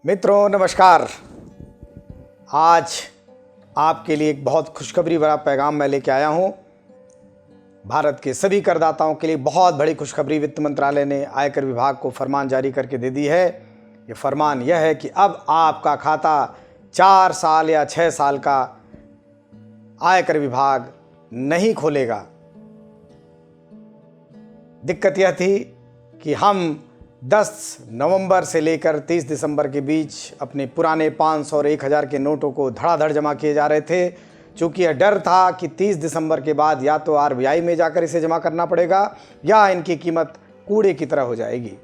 मित्रों नमस्कार। आज आपके लिए एक बहुत खुशखबरी भरा पैगाम मैं लेके आया हूं। भारत के सभी करदाताओं के लिए बहुत बड़ी खुशखबरी वित्त मंत्रालय ने आयकर विभाग को फरमान जारी करके दे दी है। ये फरमान यह है कि अब आपका खाता 4 साल या 6 साल का आयकर विभाग नहीं खोलेगा। दिक्कत यह थी कि हम 10 नवंबर से लेकर 30 दिसंबर के बीच अपने पुराने 500 और 1000 के नोटों को धड़ाधड़ जमा किए जा रहे थे, क्योंकि यह डर था कि 30 दिसंबर के बाद या तो आरबीआई में जाकर इसे जमा करना पड़ेगा या इनकी कीमत कूड़े की तरह हो जाएगी।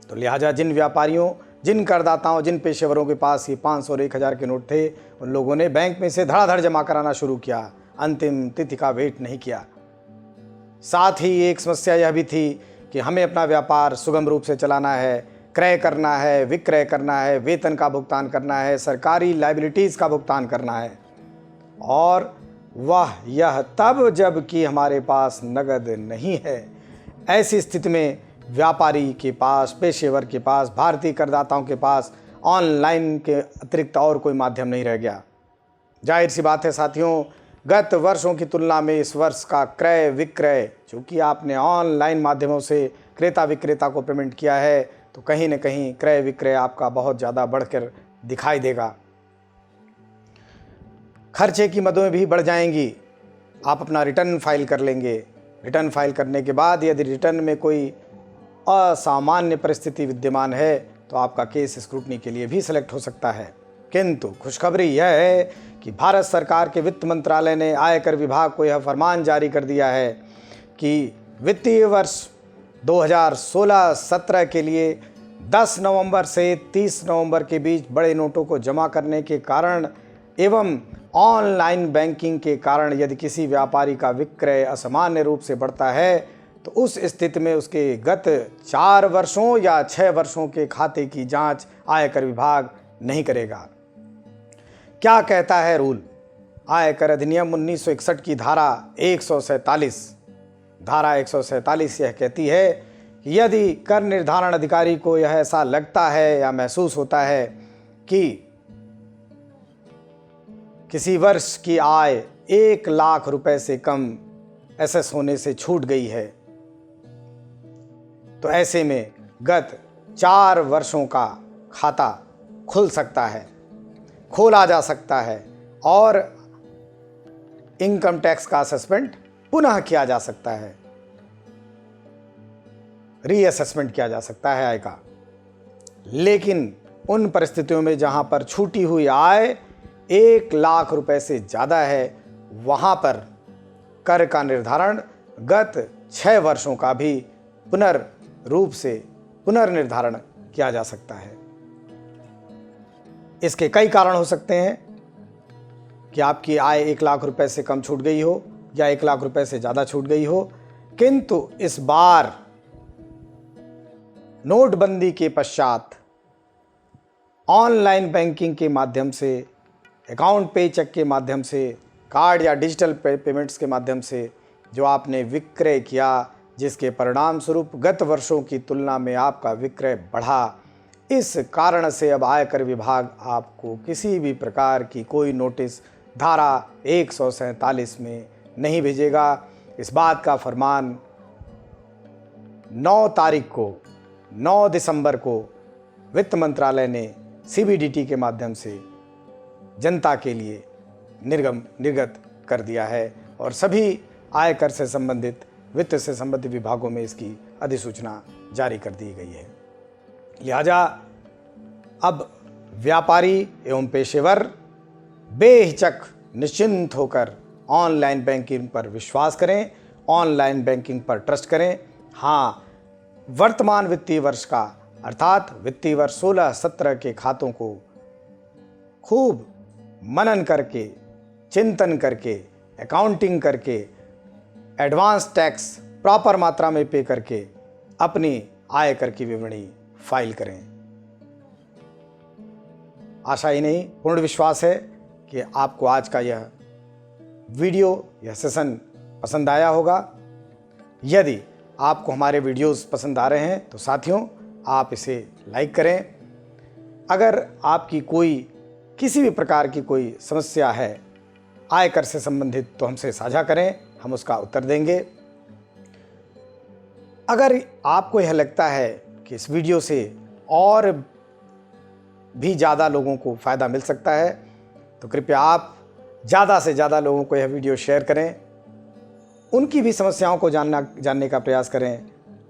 तो लिहाजा जिन व्यापारियों, जिन करदाताओं, जिन पेशेवरों के पास ये 500 और 1000 के नोट थे, उन लोगों ने बैंक में से धड़ाधड़ जमा कराना शुरू किया, अंतिम तिथि का वेट नहीं किया। साथ ही एक समस्या यह भी थी कि हमें अपना व्यापार सुगम रूप से चलाना है, क्रय करना है, विक्रय करना है, वेतन का भुगतान करना है, सरकारी लायबिलिटीज़ का भुगतान करना है, और यह तब जबकि हमारे पास नगद नहीं है। ऐसी स्थिति में व्यापारी के पास, पेशेवर के पास, भारतीय करदाताओं के पास ऑनलाइन के अतिरिक्त और कोई माध्यम नहीं रह गया। जाहिर सी बात है साथियों, गत वर्षों की तुलना में इस वर्ष का क्रय विक्रय, चूँकि आपने ऑनलाइन माध्यमों से क्रेता विक्रेता को पेमेंट किया है, तो कहीं न कहीं क्रय विक्रय आपका बहुत ज़्यादा बढ़कर दिखाई देगा। खर्चे की मदें भी बढ़ जाएंगी। आप अपना रिटर्न फाइल कर लेंगे। रिटर्न फाइल करने के बाद यदि रिटर्न में कोई असामान्य परिस्थिति विद्यमान है तो आपका केस स्क्रूटनी के लिए भी सिलेक्ट हो सकता है। किंतु खुशखबरी यह है कि भारत सरकार के वित्त मंत्रालय ने आयकर विभाग को यह फरमान जारी कर दिया है कि वित्तीय वर्ष 2016-17 के लिए 10 नवंबर से 30 नवंबर के बीच बड़े नोटों को जमा करने के कारण एवं ऑनलाइन बैंकिंग के कारण यदि किसी व्यापारी का विक्रय असामान्य रूप से बढ़ता है तो उस स्थिति में उसके गत 4 वर्षों या 6 वर्षों के खाते की जांच आयकर विभाग नहीं करेगा। क्या कहता है रूल? आयकर अधिनियम 1961 की धारा 147 यह कहती है कि यदि कर निर्धारण अधिकारी को यह ऐसा लगता है या महसूस होता है कि किसी वर्ष की आय 1 लाख रुपए से कम एसएस होने से छूट गई है, तो ऐसे में गत 4 वर्षों का खाता खुल सकता है, खोला जा सकता है और इनकम टैक्स का असेसमेंट पुनः किया जा सकता है, रीअसेसमेंट किया जा सकता है आय का। लेकिन उन परिस्थितियों में जहां पर छूटी हुई आय 1 लाख रुपए से ज़्यादा है, वहां पर कर का निर्धारण गत 6 वर्षों का भी पुनर्निर्धारण किया जा सकता है। इसके कई कारण हो सकते हैं कि आपकी आय 1 लाख रुपए से कम छूट गई हो या 1 लाख रुपए से ज़्यादा छूट गई हो। किंतु इस बार नोटबंदी के पश्चात ऑनलाइन बैंकिंग के माध्यम से, अकाउंट पे चेक के माध्यम से, कार्ड या डिजिटल पेमेंट्स के माध्यम से जो आपने विक्रय किया, जिसके परिणाम स्वरूप गत वर्षों की तुलना में आपका विक्रय बढ़ा, इस कारण से अब आयकर विभाग आपको किसी भी प्रकार की कोई नोटिस धारा 147 में नहीं भेजेगा। इस बात का फरमान 9 दिसंबर को वित्त मंत्रालय ने सीबीडीटी के माध्यम से जनता के लिए निर्गत कर दिया है और सभी आयकर से संबंधित, वित्त से संबंधित विभागों में इसकी अधिसूचना जारी कर दी गई है। लिहाजा अब व्यापारी एवं पेशेवर बेहिचक निश्चिंत होकर ऑनलाइन बैंकिंग पर विश्वास करें, ऑनलाइन बैंकिंग पर ट्रस्ट करें। हाँ, वर्तमान वित्तीय वर्ष का अर्थात वित्तीय वर्ष 16-17 के खातों को खूब मनन करके, चिंतन करके, अकाउंटिंग करके, एडवांस टैक्स प्रॉपर मात्रा में पे करके अपनी आयकर की विवरणी फाइल करें। आशा ही नहीं, पूर्ण विश्वास है कि आपको आज का यह वीडियो, यह सेशन पसंद आया होगा। यदि आपको हमारे वीडियोस पसंद आ रहे हैं तो साथियों आप इसे लाइक करें, अगर आपकी कोई किसी भी प्रकार की कोई समस्या है आयकर से संबंधित तो हमसे साझा करें, हम उसका उत्तर देंगे। अगर आपको यह लगता है कि इस वीडियो से और भी ज़्यादा लोगों को फ़ायदा मिल सकता है तो कृपया आप ज़्यादा से ज़्यादा लोगों को यह वीडियो शेयर करें, उनकी भी समस्याओं को जानने का प्रयास करें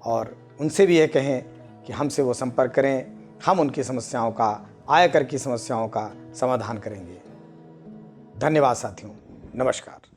और उनसे भी यह कहें कि हमसे वो संपर्क करें, हम उनकी समस्याओं का, आयकर की समस्याओं का समाधान करेंगे। धन्यवाद साथियों, नमस्कार।